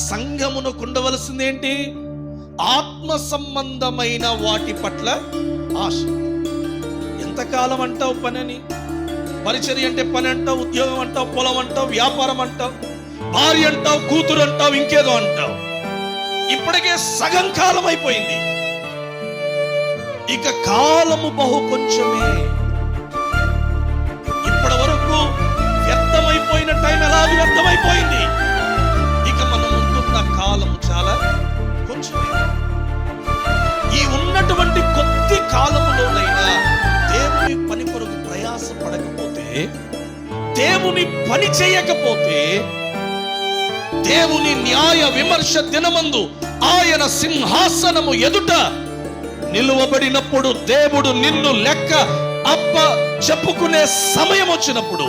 సంఘమునకు ఉండవలసింది ఏంటి? ఆత్మ సంబంధమైన వాటి పట్ల ఆశ. ఎంతకాలం అంటావు పని? పరిచర్య అంటే పని అంటావు, ఉద్యోగం అంటావు, పొలం అంటావు, వ్యాపారం అంటావు, భార్య అంటావు, కూతురు అంటావు, ఇంకేదో అంటావు. ఇప్పటికే సగం కాలం అయిపోయింది, ఇక కాలము బహు కొంచెమే. ఇప్పటి వరకు వ్యర్థమైపోయిన టైం ఎలాగూ వ్యర్థమైపోయింది, ఇక మనం ఉంటున్న కాలము చాలా కొంచెమే. ఈ ఉన్నటువంటి కొద్ది కాలములోనైనా దేవుని పని కొరకు ప్రయాసపడకపోతే, దేవుని పని చేయకపోతే, దేవుని న్యాయ విమర్శ దినమందు ఆయన సింహాసనము ఎదుట నిలువబడినప్పుడు, దేవుడు నిన్ను లెక్క చెప్పుకునే సమయం వచ్చినప్పుడు